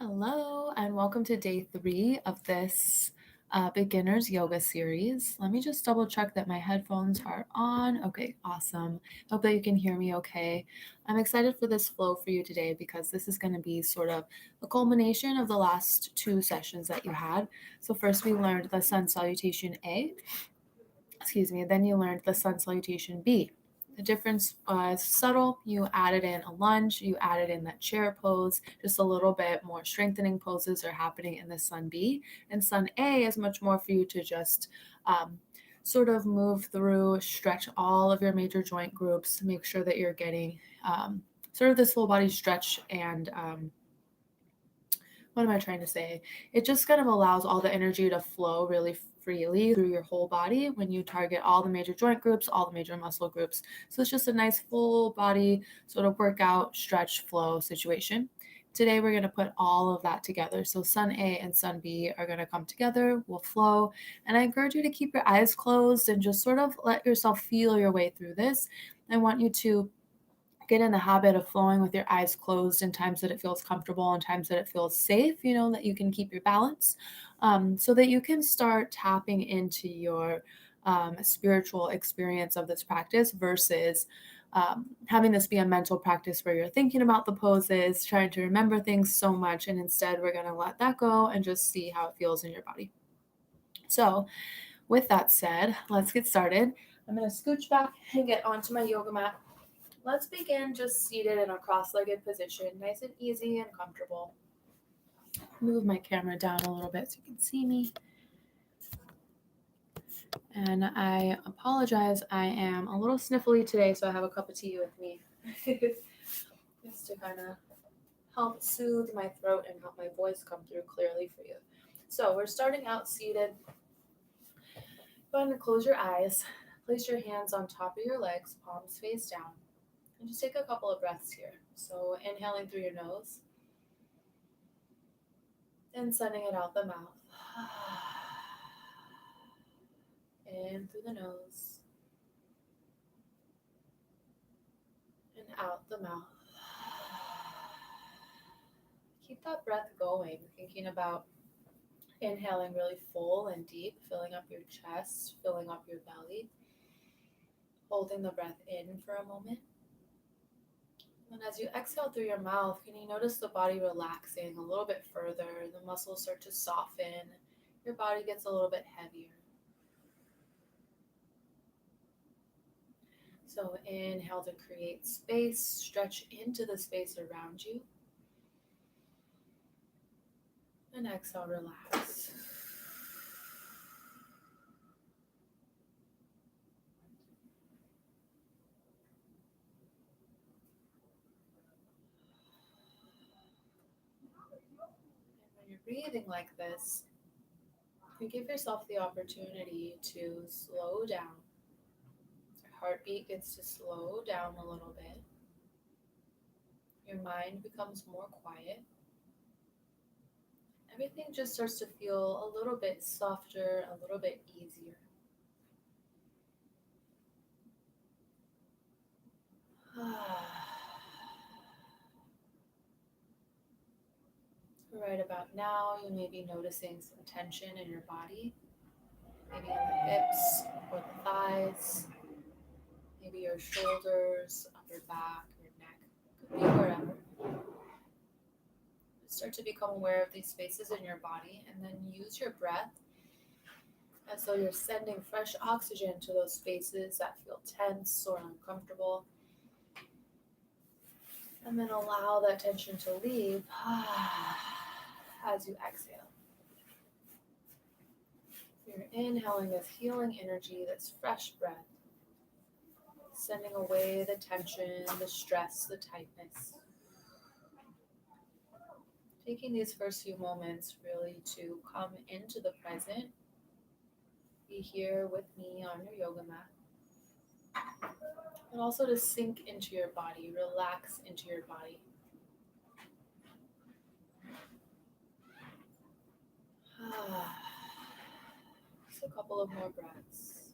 Hello, and welcome to day 3 of this beginner's yoga series. Let me just double check that my headphones are on. Okay, awesome. Hope that you can hear me okay. I'm excited for this flow for you today because this is going to be sort of a culmination of the last 2 sessions that you had. So, first we learned the sun salutation A, then you learned the sun salutation B. The difference was subtle. You added in a lunge, you added in that chair pose, just a little bit more strengthening poses are happening in the sun B. And sun A is much more for you to just sort of move through, stretch all of your major joint groups, make sure that you're getting sort of this full body stretch and what am I trying to say? It just kind of allows all the energy to flow really freely through your whole body when you target all the major joint groups, all the major muscle groups. So it's just a nice full body sort of workout, stretch, flow situation. Today we're going to put all of that together. So sun A and sun B are going to come together, will flow. And I encourage you to keep your eyes closed and just sort of let yourself feel your way through this. I want you to get in the habit of flowing with your eyes closed in times that it feels comfortable and times that it feels safe, that you can keep your balance, so that you can start tapping into your spiritual experience of this practice versus having this be a mental practice where you're thinking about the poses, trying to remember things so much. And instead, we're going to let that go and just see how it feels in your body. So, with that said, let's get started. I'm going to scooch back and get onto my yoga mat. Let's begin just seated in a cross-legged position, nice and easy and comfortable. Move my camera down a little bit so you can see me. And I apologize, I am a little sniffly today, so I have a cup of tea with me. Just to kind of help soothe my throat and help my voice come through clearly for you. So we're starting out seated. Go ahead and close your eyes. Place your hands on top of your legs, palms face down. And just take a couple of breaths here. So inhaling through your nose and sending it out the mouth. In through the nose and out the mouth. Keep that breath going, thinking about inhaling really full and deep, filling up your chest, filling up your belly. Holding the breath in for a moment. And as you exhale through your mouth, can you notice the body relaxing a little bit further? The muscles start to soften. Your body gets a little bit heavier. So inhale to create space, stretch into the space around you. And exhale, relax. And when you're breathing like this, you give yourself the opportunity to slow down. Your heartbeat gets to slow down a little bit. Your mind becomes more quiet. Everything just starts to feel a little bit softer, a little bit easier. Right about now, you may be noticing some tension in your body, maybe in the hips or the thighs, maybe your shoulders, upper back, your neck, could be wherever. Start to become aware of these spaces in your body and then use your breath as though you're sending fresh oxygen to those spaces that feel tense or uncomfortable. And then allow that tension to leave as you exhale. You're inhaling this healing energy, this fresh breath, sending away the tension, the stress, the tightness. Taking these first few moments really to come into the present, be here with me on your yoga mat, and also to sink into your body, relax into your body. Just a couple of more breaths.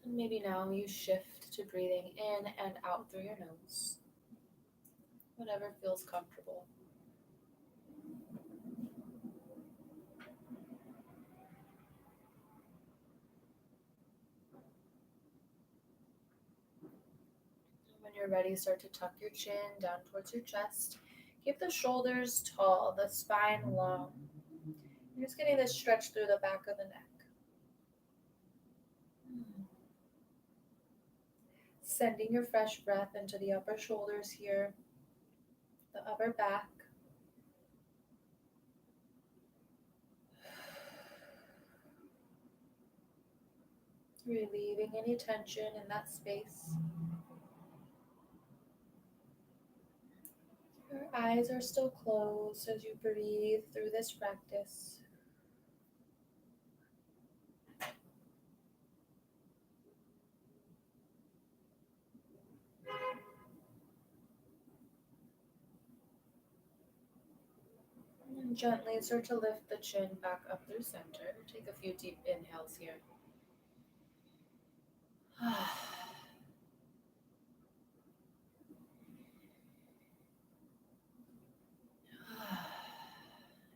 And maybe now you shift to breathing in and out through your nose, whatever feels comfortable. And when you're ready, start to tuck your chin down towards your chest. Keep the shoulders tall, the spine long. You're just getting this stretch through the back of the neck. Sending your fresh breath into the upper shoulders here, the upper back. Relieving any tension in that space. Your eyes are still closed as you breathe through this practice. And gently start to lift the chin back up through center. Take a few deep inhales here.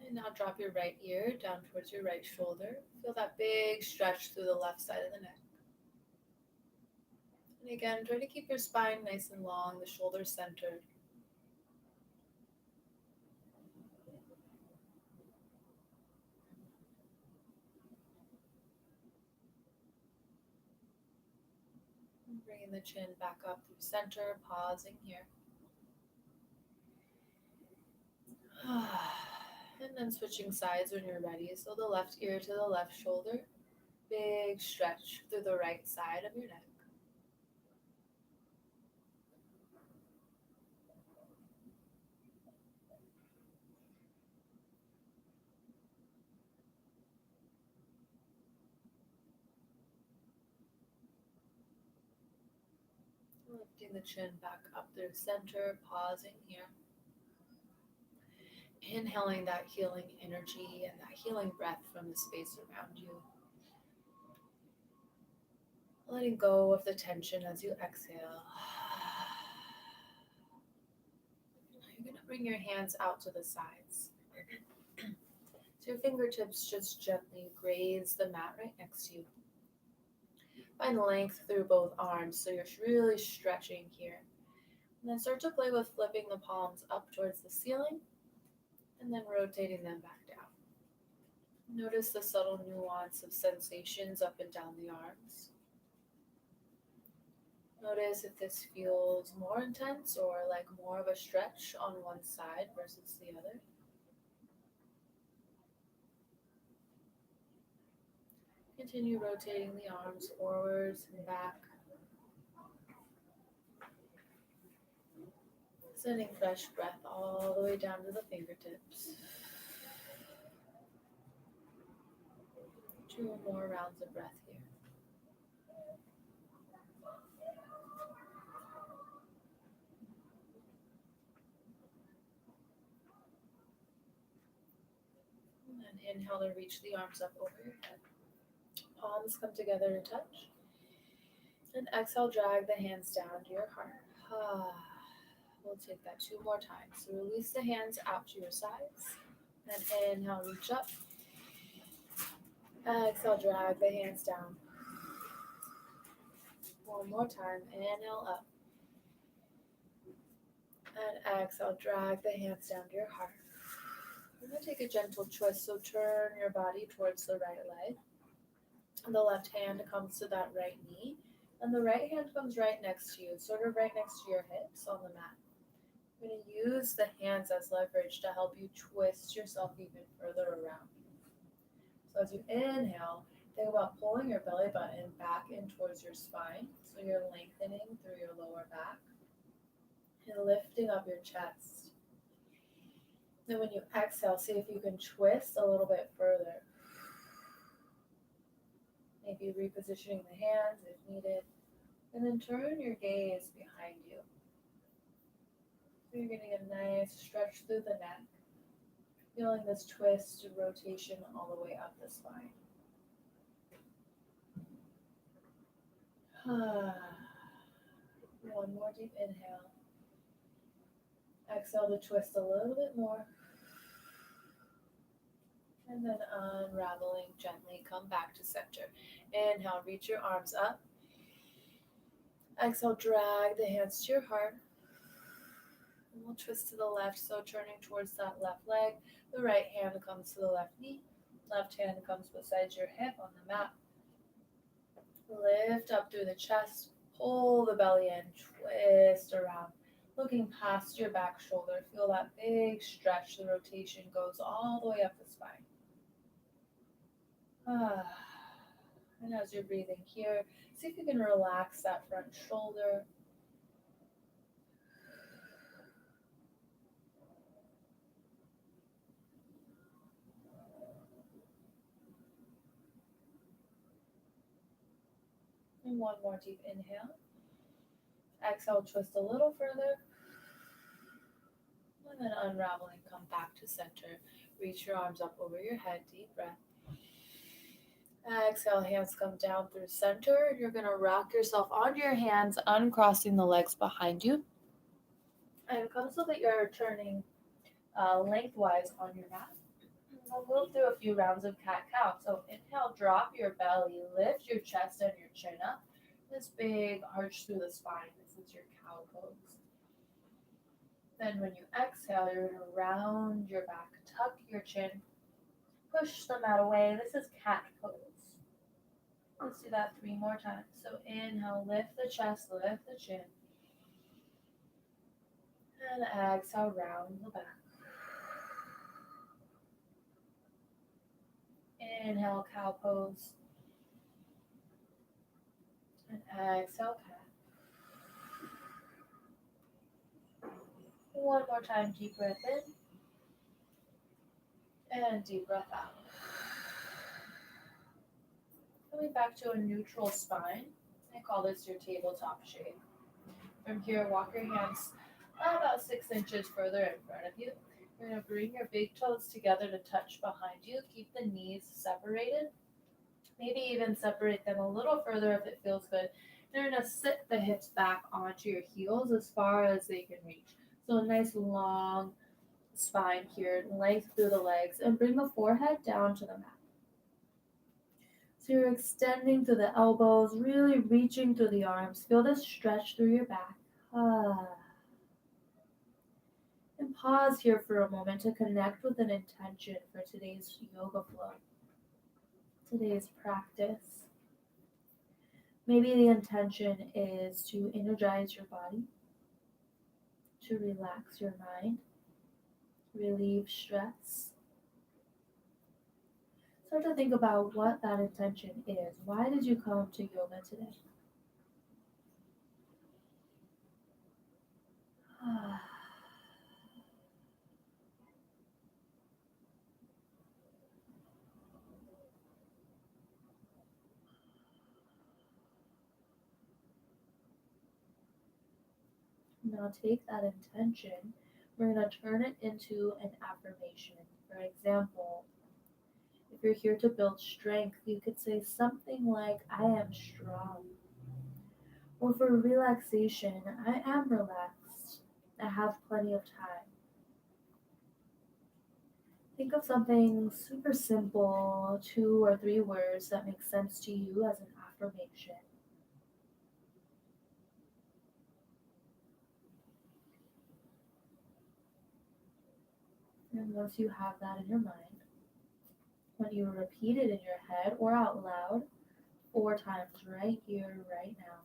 And now drop your right ear down towards your right shoulder. Feel that big stretch through the left side of the neck. And again, try to keep your spine nice and long, the shoulders centered. And bringing the chin back up through center, pausing here. And then switching sides when you're ready. So the left ear to the left shoulder. Big stretch through the right side of your neck. Lifting the chin back up through center, pausing here. Inhaling that healing energy and that healing breath from the space around you. Letting go of the tension as you exhale. You're going to bring your hands out to the sides. So your fingertips just gently graze the mat right next to you. Find length through both arms, so you're really stretching here. And then start to play with flipping the palms up towards the ceiling and then rotating them back down. Notice the subtle nuance of sensations up and down the arms. Notice if this feels more intense or like more of a stretch on one side versus the other. Continue rotating the arms forwards and back. Sending fresh breath all the way down to the fingertips. 2 more rounds of breath here. And then inhale to reach the arms up over your head. Palms come together to touch. And exhale, drag the hands down to your heart. We'll take that 2 more times. So release the hands out to your sides. And inhale, reach up. Exhale, drag the hands down. 1 more time. Inhale up. And exhale, drag the hands down to your heart. We're going to take a gentle twist. So turn your body towards the right leg. And the left hand comes to that right knee. And the right hand comes right next to you, sort of right next to your hips on the mat. You're going to use the hands as leverage to help you twist yourself even further around. So as you inhale, think about pulling your belly button back in towards your spine. So you're lengthening through your lower back and lifting up your chest. Then when you exhale, see if you can twist a little bit further. Maybe repositioning the hands if needed. And then turn your gaze behind you. So you're getting a nice stretch through the neck. Feeling this twist and rotation all the way up the spine. One more deep inhale. Exhale to twist a little bit more. And then unraveling gently, come back to center. Inhale, reach your arms up. Exhale, drag the hands to your heart. And we'll twist to the left, so turning towards that left leg. The right hand comes to the left knee. Left hand comes beside your hip on the mat. Lift up through the chest. Pull the belly in. Twist around. Looking past your back shoulder. Feel that big stretch. The rotation goes all the way up the spine. And as you're breathing here, see if you can relax that front shoulder. And one more deep inhale. Exhale, twist a little further. And then unraveling, come back to center. Reach your arms up over your head, deep breath. Exhale, hands come down through center. You're going to rock yourself onto your hands, uncrossing the legs behind you. And come so that you're turning lengthwise on your mat. We'll move through a few rounds of cat-cow. So inhale, drop your belly, lift your chest and your chin up. This big arch through the spine. This is your cow pose. Then when you exhale, you're going to round your back, tuck your chin, push the mat away. This is cat pose. Let's do that 3 more times. So inhale, lift the chest, lift the chin. And exhale, round the back. Inhale, cow pose. And exhale, cat. One more time, deep breath in. And deep breath out. Coming back to a neutral spine. I call this your tabletop shape. From here, walk your hands about 6 inches further in front of you. You're going to bring your big toes together to touch behind you. Keep the knees separated. Maybe even separate them a little further if it feels good. You're going to sit the hips back onto your heels as far as they can reach. So a nice long spine here, length through the legs, and bring the forehead down to the mat. So you're extending through the elbows, really reaching through the arms. Feel this stretch through your back. And pause here for a moment to connect with an intention for today's yoga flow, today's practice. Maybe the intention is to energize your body, to relax your mind, relieve stress. Start to think about what that intention is. Why did you come to yoga today? Now take that intention. We're going to turn it into an affirmation. For example, if you're here to build strength, you could say something like, I am strong. Or for relaxation, I am relaxed. I have plenty of time. Think of something super simple, 2 or 3 words that make sense to you as an affirmation. And once you have that in your mind, when you repeat it in your head or out loud 4 times right here, right now.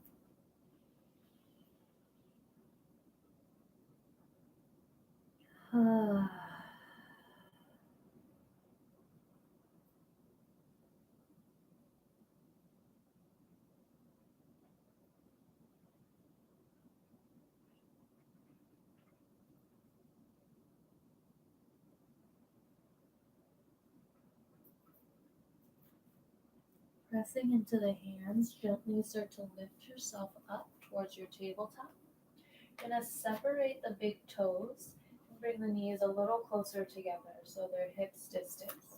Pressing into the hands, gently start to lift yourself up towards your tabletop. You're going to separate the big toes and bring the knees a little closer together so they're hips distance.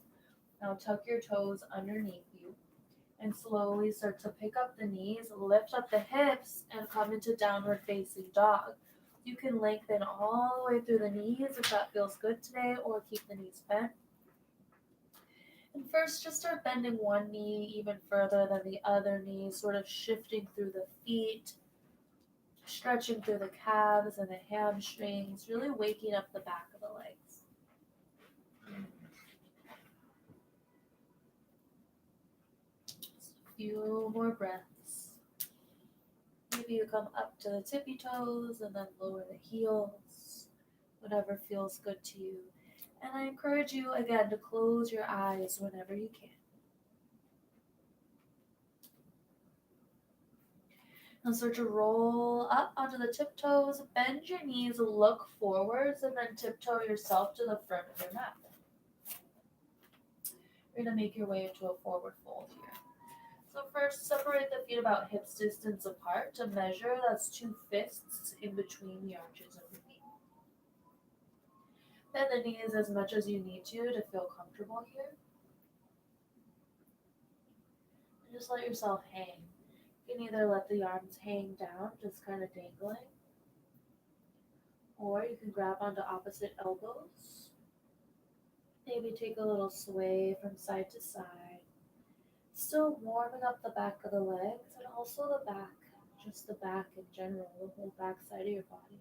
Now tuck your toes underneath you And slowly start to pick up the knees, lift up the hips, and come into downward facing dog. You can lengthen all the way through the knees if that feels good today, or keep the knees bent. And first, just start bending one knee even further than the other knee, sort of shifting through the feet, stretching through the calves and the hamstrings, really waking up the back of the legs. Just a few more breaths. Maybe you come up to the tippy toes and then lower the heels, whatever feels good to you. And I encourage you again to close your eyes whenever you can. And start to roll up onto the tiptoes, bend your knees, look forwards, and then tiptoe yourself to the front of your mat. You're going to make your way into a forward fold here. So first, separate the feet about hips distance apart to measure. That's 2 fists in between the arches of your feet. Bend the knees as much as you need to feel comfortable here. And just let yourself hang. You can either let the arms hang down, just kind of dangling, or you can grab onto opposite elbows. Maybe take a little sway from side to side. Still warming up the back of the legs and also the back, just the back in general, the whole back side of your body.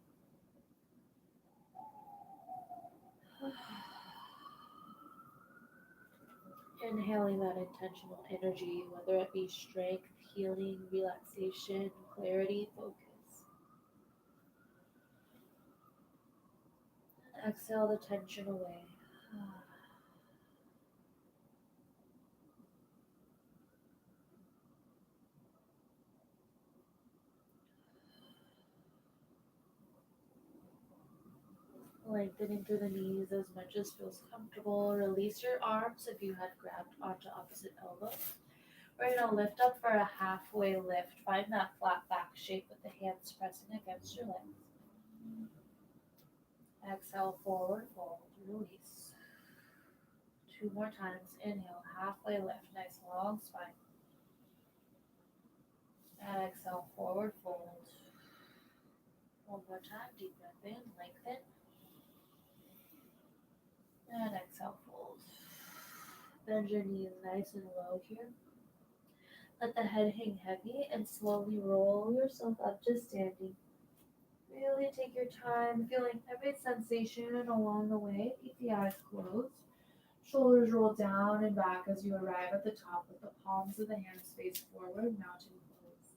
Inhaling that intentional energy, whether it be strength, healing, relaxation, clarity, focus. And exhale the tension away. Lengthening through the knees as much as feels comfortable. Release your arms if you had grabbed onto opposite elbows. We're going to lift up for a halfway lift. Find that flat back shape with the hands pressing against your legs. Exhale, forward fold, release. 2 more times. Inhale, halfway lift. Nice long spine. And exhale, forward fold. One more time. Deep breath in, lengthen. And exhale, fold. Bend your knees nice and low here. Let the head hang heavy and slowly roll yourself up to standing. Really take your time, feeling every sensation along the way. Keep the eyes closed. Shoulders roll down and back as you arrive at the top with the palms of the hands face forward, mountain pose.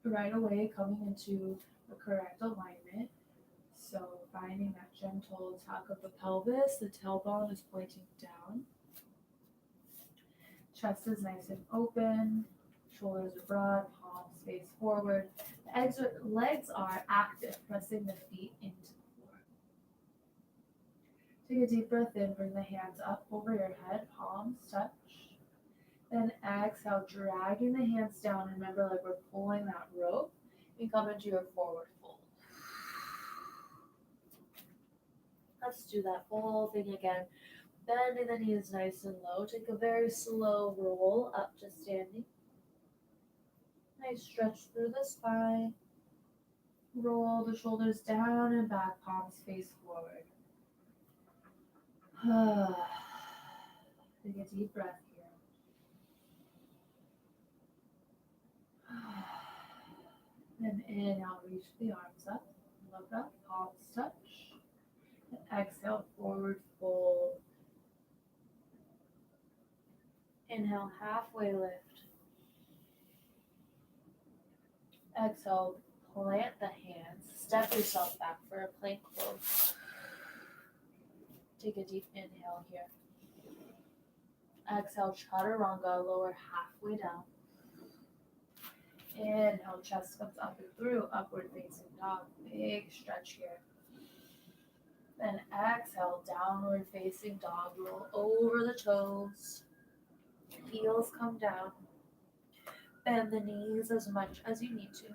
Right away, coming into the correct alignment. So finding that gentle tuck of the pelvis, the tailbone is pointing down. Chest is nice and open, shoulders are broad, palms face forward. The legs are active, pressing the feet into the floor. Take a deep breath in, bring the hands up over your head, palms touch. Then exhale, dragging the hands down. Remember, like we're pulling that rope, and come into your forward fold. Let's do that full thing again. Bending the knees nice and low. Take a very slow roll up to standing. Nice stretch through the spine. Roll the shoulders down and back, palms face forward. Take a deep breath here. Then inhale, reach the arms up. Look up, palms touch. And exhale, forward fold. Inhale, halfway lift. Exhale, plant the hands. Step yourself back for a plank pose. Take a deep inhale here. Exhale, chaturanga, lower halfway down. Inhale, chest comes up and through, upward facing dog. Big stretch here. Then exhale, downward facing dog. Roll over the toes. Heels come down. Bend the knees as much as you need to.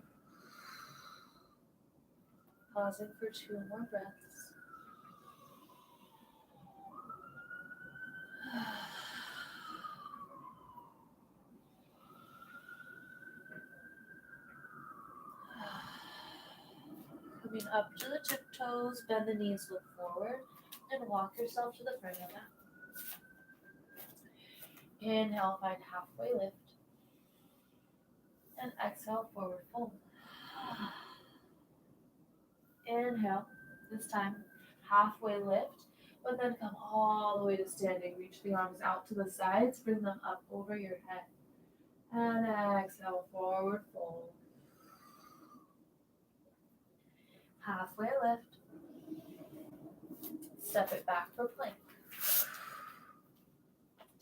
Pausing for 2 more breaths. Moving up to the tiptoes, bend the knees, look forward, and walk yourself to the front of the mat. Inhale, find halfway lift. And exhale, forward fold. Inhale, this time halfway lift, but then come all the way to standing. Reach the arms out to the sides, bring them up over your head. And exhale, forward fold. Halfway lift. Step it back for plank.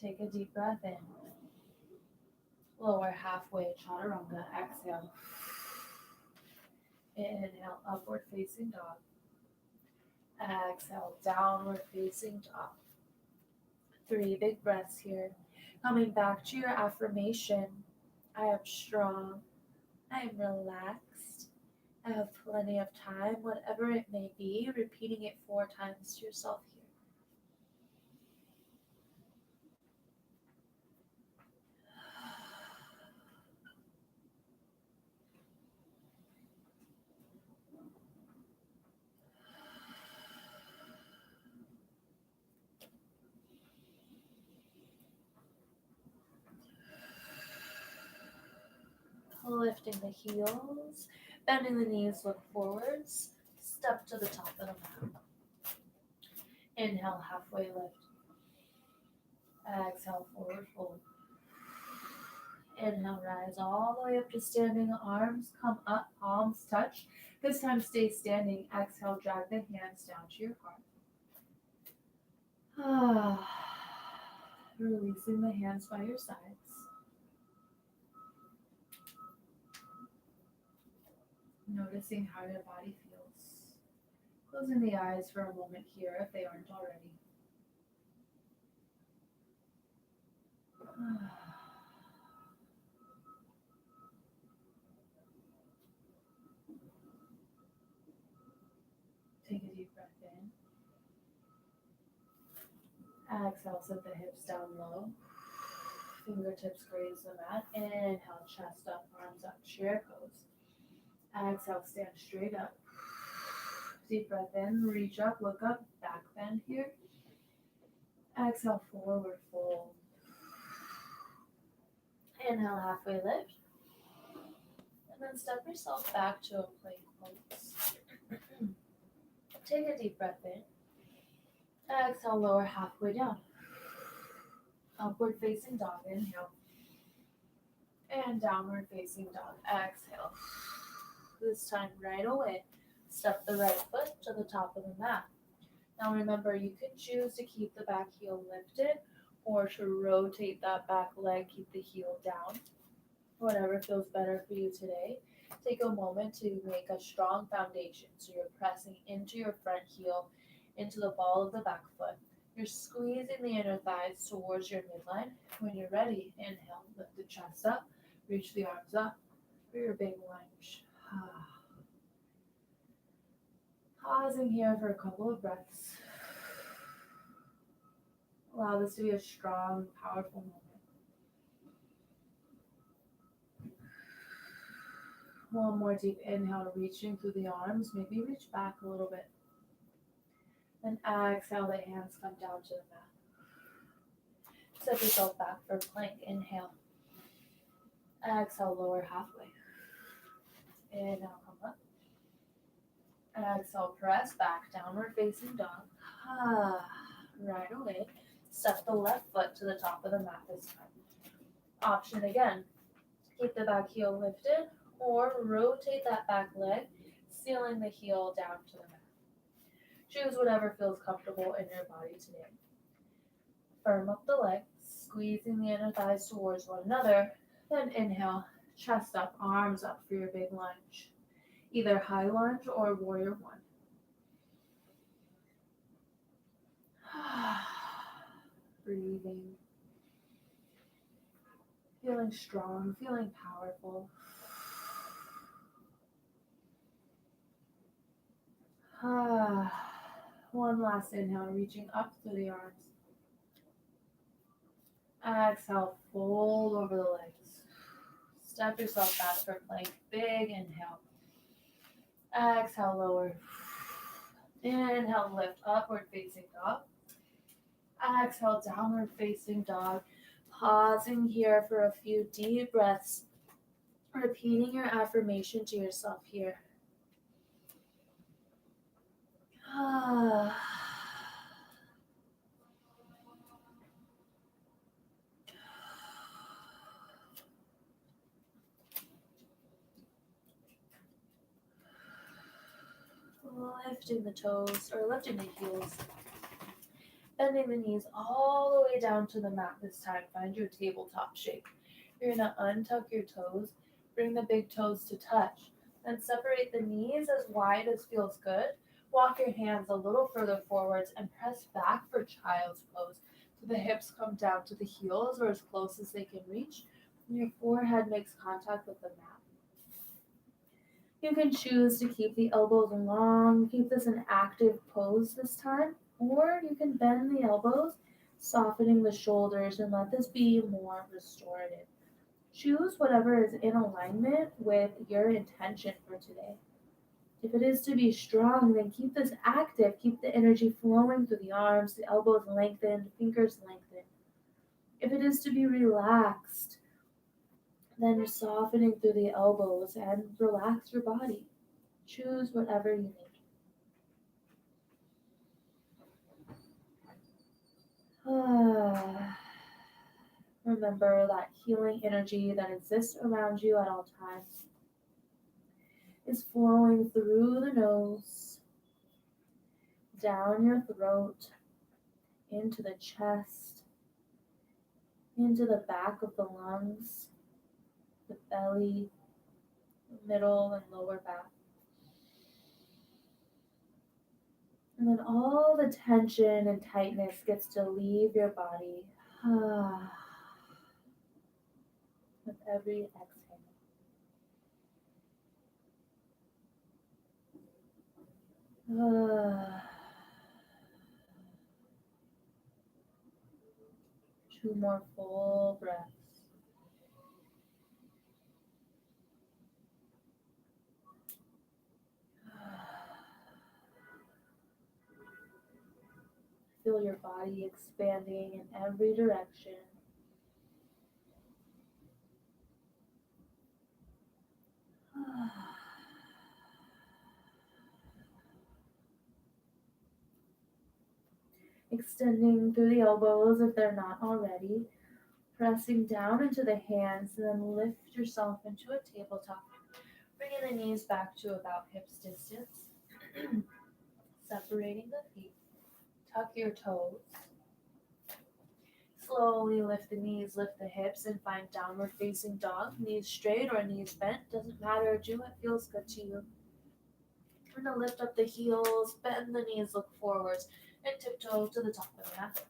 Take a deep breath in. Lower halfway, chaturanga. Exhale. Inhale, upward facing dog. Exhale, downward facing dog. 3 big breaths here. Coming back to your affirmation. I am strong. I am relaxed. I have plenty of time, whatever it may be. Repeating it 4 times to yourself here. Lifting the heels, bending the knees, look forwards, step to the top of the mat. Inhale, halfway lift. Exhale, forward fold. Inhale, rise all the way up to standing, arms come up, palms touch. This time stay standing. Exhale, drag the hands down to your heart. Releasing the hands by your sides. Noticing how your body feels. Closing the eyes for a moment here if they aren't already. Take a deep breath in. Exhale, set the hips down low. Fingertips graze the mat. Inhale, chest up, arms up, chair pose. Exhale, stand straight up. Deep breath in, reach up, look up, back bend here. Exhale, forward fold. Inhale, halfway lift. And then step yourself back to a plank pose. Take a deep breath in. Exhale, lower halfway down. Upward facing dog, inhale. And downward facing dog, exhale. This time right away, step the right foot to the top of the mat. Now remember, you can choose to keep the back heel lifted or to rotate that back leg, keep the heel down. Whatever feels better for you today. Take a moment to make a strong foundation. So you're pressing into your front heel, into the ball of the back foot. You're squeezing the inner thighs towards your midline. When you're ready, inhale, lift the chest up, reach the arms up for your big lunge. Pausing here for a couple of breaths. Allow this to be a strong, powerful moment. One more deep inhale, reaching through the arms. Maybe reach back a little bit. Then exhale, the hands come down to the mat. Step yourself back for plank. Inhale. Exhale, lower halfway. Inhale, come up. Exhale, press back, downward facing dog. Right away. Step the left foot to the top of the mat this time. Option again. Keep the back heel lifted or rotate that back leg, sealing the heel down to the mat. Choose whatever feels comfortable in your body today. Firm up the legs, squeezing the inner thighs towards one another. Then inhale, chest up, arms up for your big lunge. Either high lunge or warrior one. Breathing. Feeling strong, feeling powerful. One last inhale, reaching up through the arms. Exhale, fold over the legs. Step yourself back for plank. Big inhale. Exhale, lower. Inhale, lift, upward facing dog. Exhale, downward facing dog. Pausing here for a few deep breaths. Repeating your affirmation to yourself here. Lifting the toes, or lifting the heels. Bending the knees all the way down to the mat this time. Find your tabletop shape. You're going to untuck your toes. Bring the big toes to touch. Then separate the knees as wide as feels good. Walk your hands a little further forwards and press back for child's pose. So the hips come down to the heels or as close as they can reach. And your forehead makes contact with the mat. You can choose to keep the elbows long, keep this an active pose this time, or you can bend the elbows, softening the shoulders, and let this be more restorative. Choose whatever is in alignment with your intention for today. If it is to be strong, then keep this active, keep the energy flowing through the arms, the elbows lengthened, fingers lengthened. If it is to be relaxed, then you're softening through the elbows and relax your body. Choose whatever you need. Remember that healing energy that exists around you at all times is flowing through the nose, down your throat, into the chest, into the back of the lungs, the belly, the middle and lower back. And then all the tension and tightness gets to leave your body with every exhale. Two more full breaths. Feel your body expanding in every direction. Extending through the elbows if they're not already. Pressing down into the hands, and then lift yourself into a tabletop. Bringing the knees back to about hips distance. Separating the feet. Tuck your toes. Slowly lift the knees, lift the hips, and find downward facing dog. Knees straight or knees bent, doesn't matter. Do what feels good to you. We're going to lift up the heels, bend the knees, look forwards, and tiptoe to the top of the mat.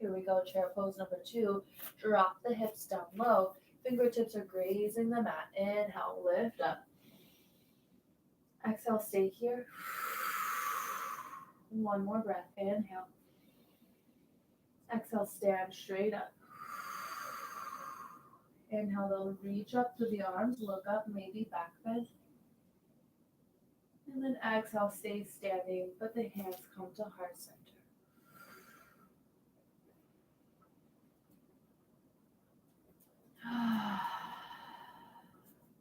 Here we go, chair pose number 2. Drop the hips down low. Fingertips are grazing the mat. Inhale, lift up. Exhale, stay here. One more breath. Inhale. Exhale, stand straight up. Inhale, they'll reach up to the arms, look up, maybe back bend. And then exhale, stay standing, but the hands come to heart center.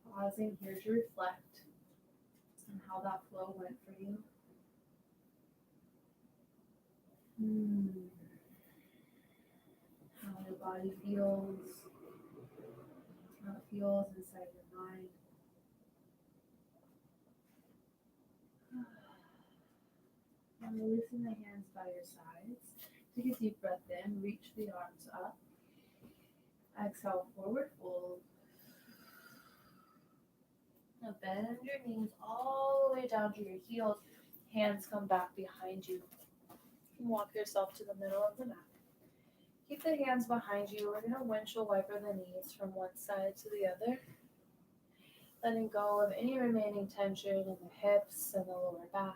Pausing here to reflect on how that flow went for you. How your body feels, how it feels inside your mind. And releasing the hands by your sides. Take a deep breath in, reach the arms up. Exhale, forward fold. Now bend your knees all the way down to your heels. Hands come back behind you. Walk yourself to the middle of the mat. Keep the hands behind you. We're going to windshield wiper the knees from one side to the other. Letting go of any remaining tension in the hips and the lower back.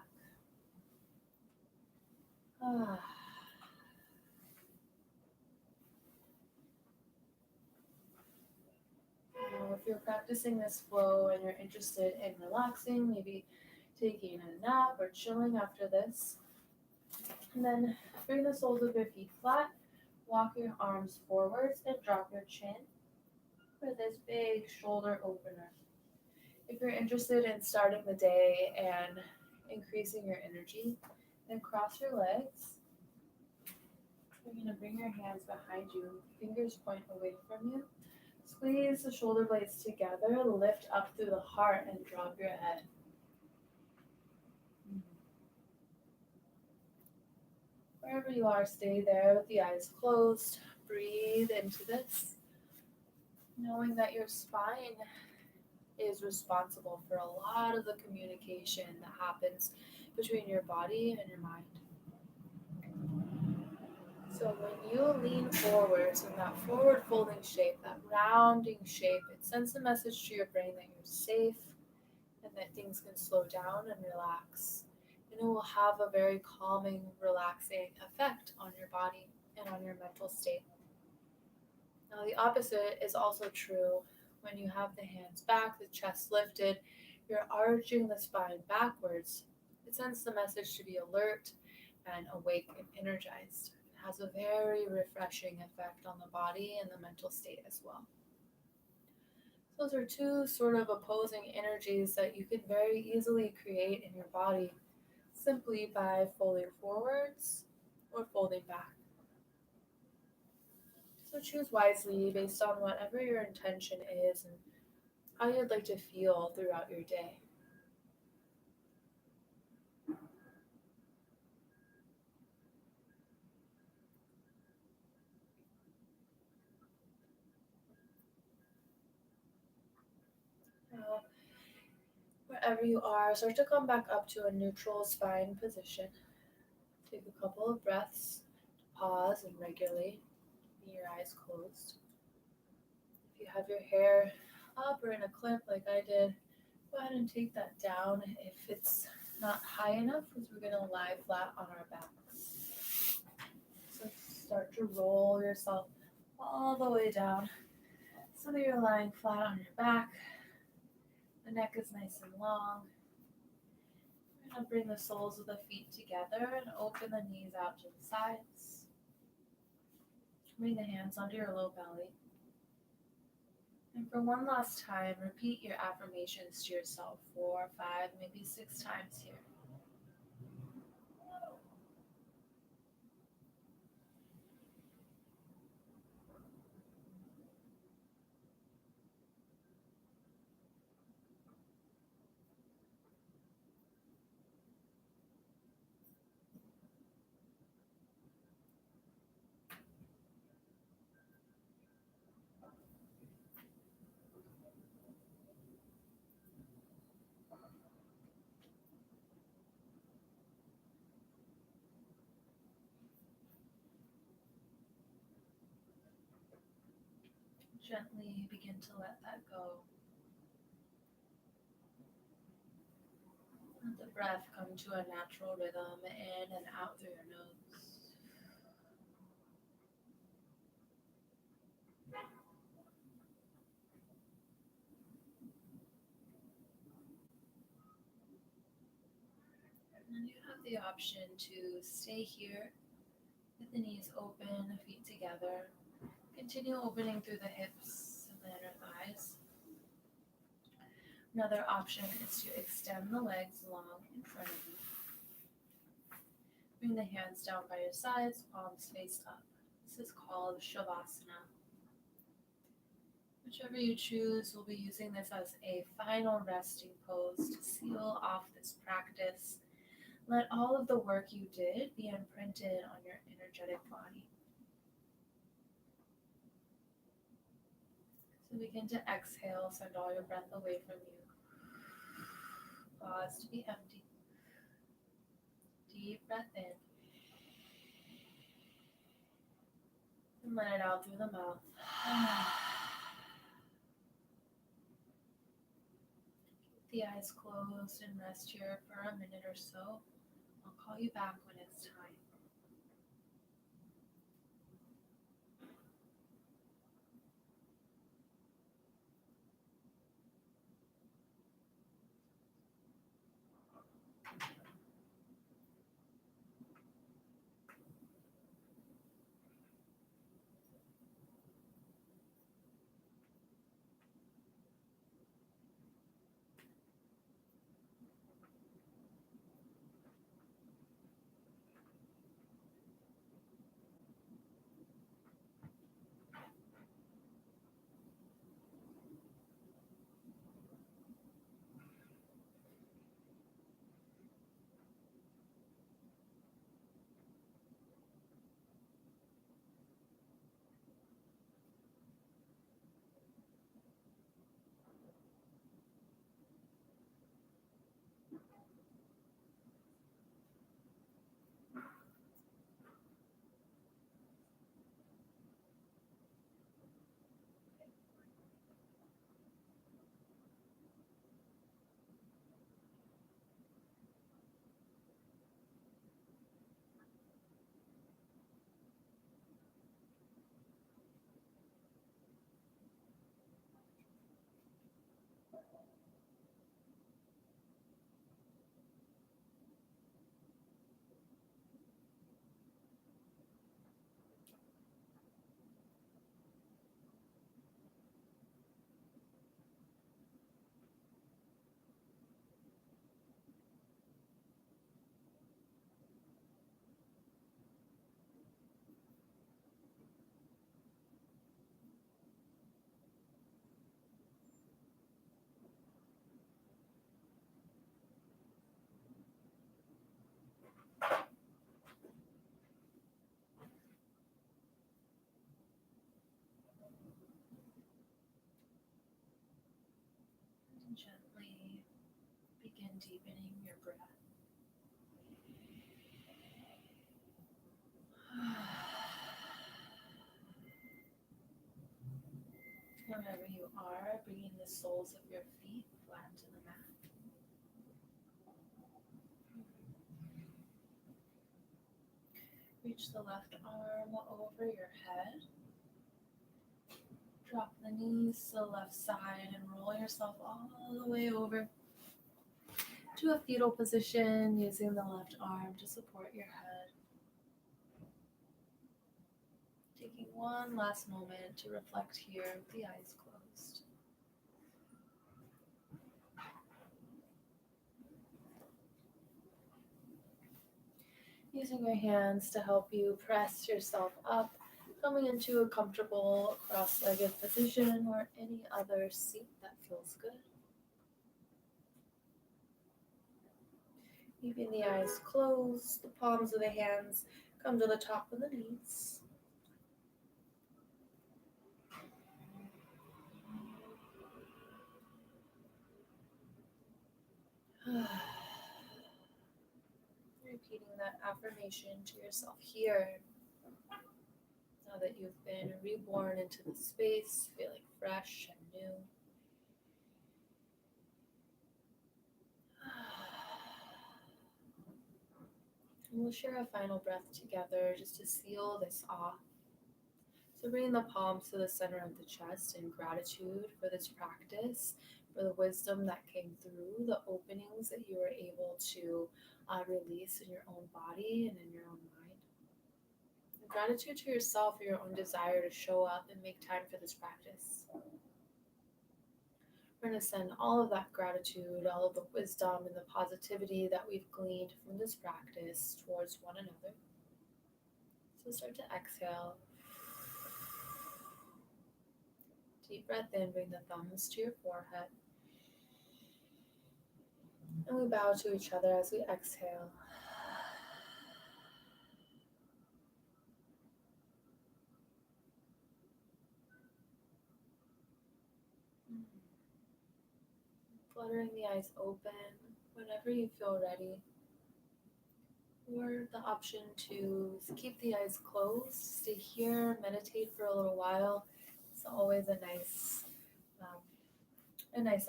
Now with If you're practicing this flow and you're interested in relaxing, maybe taking a nap or chilling after this, and then bring the soles of your feet flat, walk your arms forwards and drop your chin for this big shoulder opener. If you're interested in starting the day and increasing your energy, then cross your legs. You're going to bring your hands behind you, fingers point away from you. Squeeze the shoulder blades together, lift up through the heart and drop your head. Wherever you are, stay there with the eyes closed. Breathe into this, knowing that your spine is responsible for a lot of the communication that happens between your body and your mind. So when you lean forward, so in that forward folding shape, that rounding shape, it sends a message to your brain that you're safe and that things can slow down and relax. And it will have a very calming, relaxing effect on your body and on your mental state. Now the opposite is also true. When you have the hands back, the chest lifted, you're arching the spine backwards. It sends the message to be alert and awake and energized. It has a very refreshing effect on the body and the mental state as well. Those are two sort of opposing energies that you can very easily create in your body simply by folding forwards or folding back. So choose wisely based on whatever your intention is and how you'd like to feel throughout your day. Now, wherever you are, start to come back up to a neutral spine position. Take a couple of breaths, pause and regulate, keeping your eyes closed. If you have your hair up or in a clip like I did, go ahead and take that down if it's not high enough, because we're going to lie flat on our backs. So start to roll yourself all the way down so that you're lying flat on your back. The neck is nice and long. We're going to bring the soles of the feet together and open the knees out to the sides. Bring the hands under your low belly. And for one last time, repeat your affirmations to yourself 4, 5, maybe 6 times here. Gently begin to let that go. Let the breath come to a natural rhythm in and out through your nose. And you have the option to stay here with the knees open, the feet together. Continue opening through the hips and the inner thighs. Another option is to extend the legs long in front of you. Bring the hands down by your sides, palms face up. This is called Shavasana. Whichever you choose, we'll be using this as a final resting pose to seal off this practice. Let all of the work you did be imprinted on your energetic body. So begin to exhale, send all your breath away from you. Pause to be empty. Deep breath in. And let it out through the mouth. Keep the eyes closed and rest here for a minute or so. I'll call you back when it's time. And gently begin deepening your breath. Wherever you are, bringing the soles of your feet flat to the mat. Reach the left arm over your head. Drop the knees to the left side and roll yourself all the way over to a fetal position using the left arm to support your head. Taking one last moment to reflect here with the eyes closed. Using your hands to help you press yourself up, coming into a comfortable cross-legged position or any other seat that feels good. Keeping the eyes closed, the palms of the hands come to the top of the knees. Repeating that affirmation to yourself here. Now that you've been reborn into the space, feeling fresh and new. And we'll share a final breath together just to seal this off. So bring the palms to the center of the chest in gratitude for this practice, for the wisdom that came through, the openings that you were able to release in your own body and in your own mind. And gratitude to yourself for your own desire to show up and make time for this practice. We're going to send all of that gratitude, all of the wisdom and the positivity that we've gleaned from this practice towards one another. So start to exhale. Deep breath in, bring the thumbs to your forehead. And we bow to each other as we exhale. Fluttering the eyes open whenever you feel ready. Or the option to keep the eyes closed, stay here, meditate for a little while. It's always a nice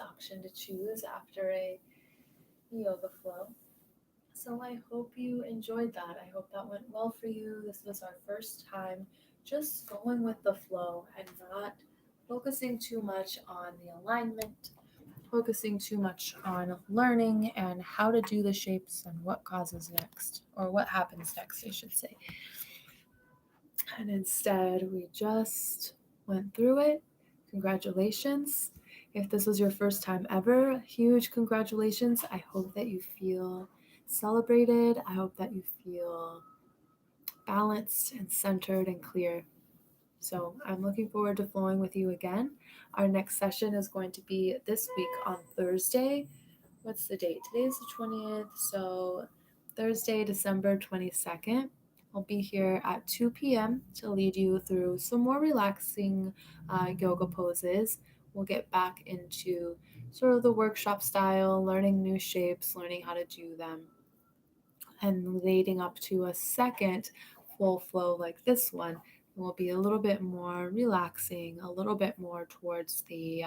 option to choose after a yoga flow. So I hope you enjoyed that. I hope that went well for you. This was our first time just going with the flow and not focusing too much on the alignment, focusing too much on learning and how to do the shapes and what causes next, or what happens next, I should say. And instead, we just went through it. Congratulations. If this was your first time ever, huge congratulations. I hope that you feel celebrated. I hope that you feel balanced and centered and clear. So I'm looking forward to flowing with you again. Our next session is going to be this week on Thursday. What's the date? Today's the 20th, so Thursday, December 22nd. I'll be here at 2 p.m. to lead you through some more relaxing yoga poses. We'll get back into sort of the workshop style, learning new shapes, learning how to do them, and leading up to a second full flow like this one will be a little bit more relaxing, a little bit more towards the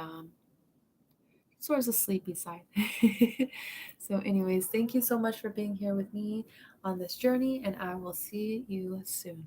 sleepy side. So anyways, thank you so much for being here with me on this journey, and I will see you soon.